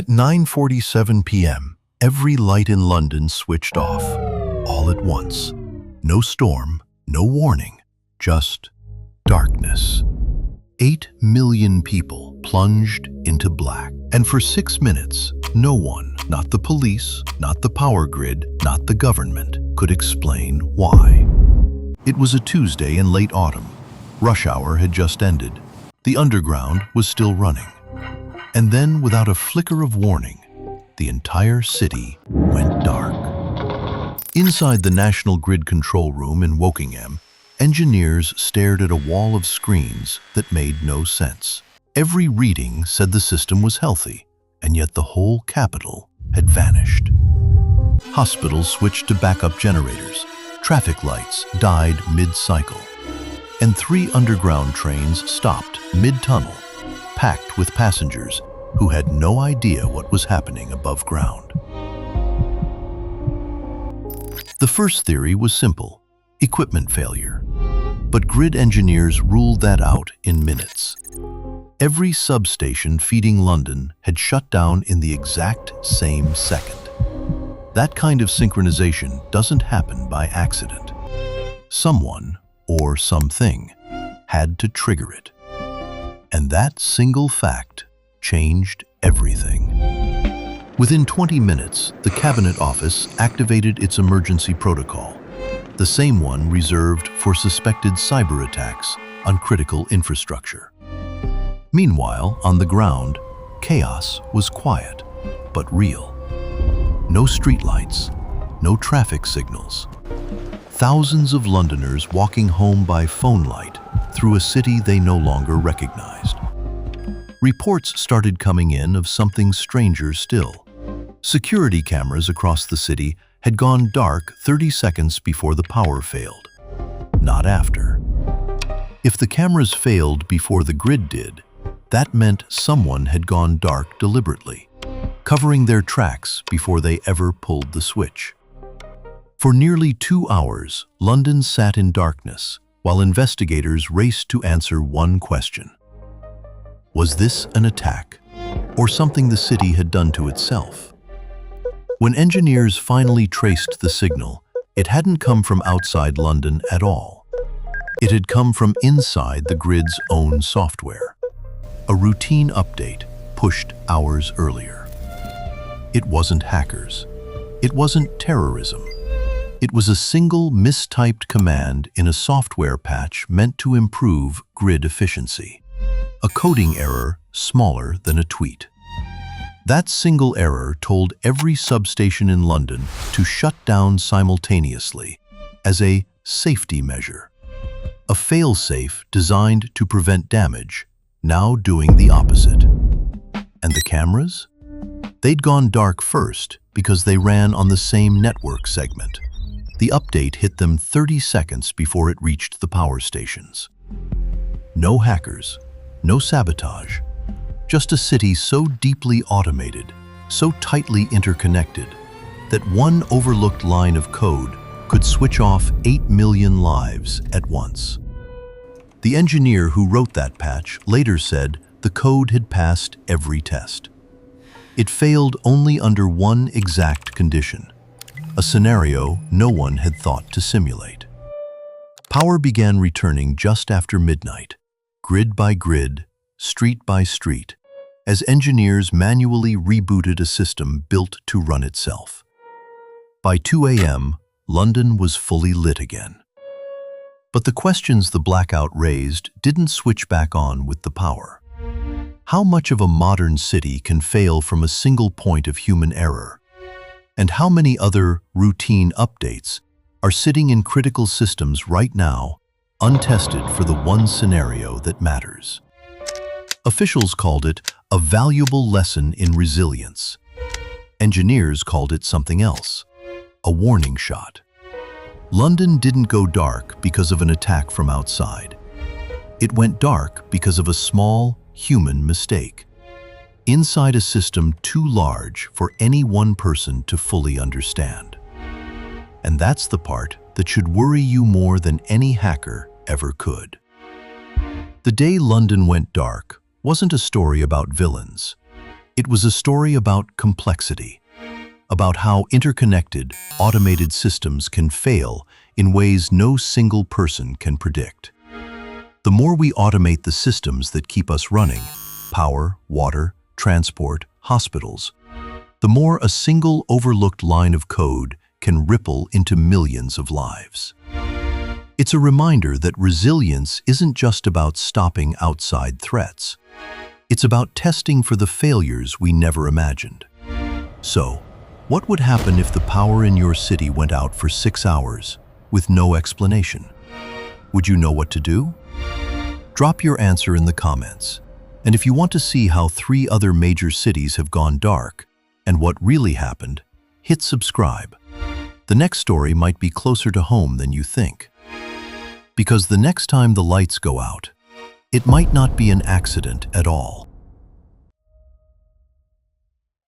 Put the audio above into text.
At 9:47 p.m., every light in London switched off, all at once. No storm, no warning, just darkness. 8 million people plunged into black. And for 6 minutes, no one, not the police, not the power grid, not the government, could explain why. It was a Tuesday in late autumn. Rush hour had just ended. The underground was still running. And then, without a flicker of warning, the entire city went dark. Inside the National Grid control room in Wokingham, engineers stared at a wall of screens that made no sense. Every reading said the system was healthy, and yet the whole capital had vanished. Hospitals switched to backup generators. Traffic lights died mid-cycle. And 3 underground trains stopped mid-tunnel, packed with passengers who had no idea what was happening above ground. The first theory was simple: equipment failure. But grid engineers ruled that out in minutes. Every substation feeding London had shut down in the exact same second. That kind of synchronization doesn't happen by accident. Someone, or something, had to trigger it. And that single fact changed everything. Within 20 minutes, the Cabinet Office activated its emergency protocol, the same one reserved for suspected cyberattacks on critical infrastructure. Meanwhile, on the ground, chaos was quiet, but real. No streetlights, no traffic signals. Thousands of Londoners walking home by phone light through a city they no longer recognized. Reports started coming in of something stranger still. Security cameras across the city had gone dark 30 seconds before the power failed, not after. If the cameras failed before the grid did, that meant someone had gone dark deliberately, covering their tracks before they ever pulled the switch. For nearly 2 hours, London sat in darkness while investigators raced to answer one question. Was this an attack, or something the city had done to itself? When engineers finally traced the signal, it hadn't come from outside London at all. It had come from inside the grid's own software. A routine update pushed hours earlier. It wasn't hackers. It wasn't terrorism. It was a single mistyped command in a software patch meant to improve grid efficiency. A coding error smaller than a tweet. That single error told every substation in London to shut down simultaneously as a safety measure. A fail-safe designed to prevent damage, now doing the opposite. And the cameras? They'd gone dark first because they ran on the same network segment. The update hit them 30 seconds before it reached the power stations. No hackers, no sabotage, just a city so deeply automated, so tightly interconnected, that one overlooked line of code could switch off 8 million lives at once. The engineer who wrote that patch later said the code had passed every test. It failed only under one exact condition, a scenario no one had thought to simulate. Power began returning just after midnight, grid by grid, street by street, as engineers manually rebooted a system built to run itself. By 2 a.m., London was fully lit again. But the questions the blackout raised didn't switch back on with the power. How much of a modern city can fail from a single point of human error? And how many other routine updates are sitting in critical systems right now, untested for the one scenario that matters? Officials called it a valuable lesson in resilience. Engineers called it something else, a warning shot. London didn't go dark because of an attack from outside. It went dark because of a small, human mistake. Inside a system too large for any one person to fully understand. And that's the part that should worry you more than any hacker ever could. The day London went dark wasn't a story about villains. It was a story about complexity, about how interconnected, automated systems can fail in ways no single person can predict. The more we automate the systems that keep us running, power, water, transport, hospitals, the more a single overlooked line of code can ripple into millions of lives. It's a reminder that resilience isn't just about stopping outside threats. It's about testing for the failures we never imagined. So, what would happen if the power in your city went out for 6 hours with no explanation? Would you know what to do? Drop your answer in the comments. And if you want to see how 3 other major cities have gone dark and what really happened, hit subscribe. The next story might be closer to home than you think. Because the next time the lights go out, it might not be an accident at all.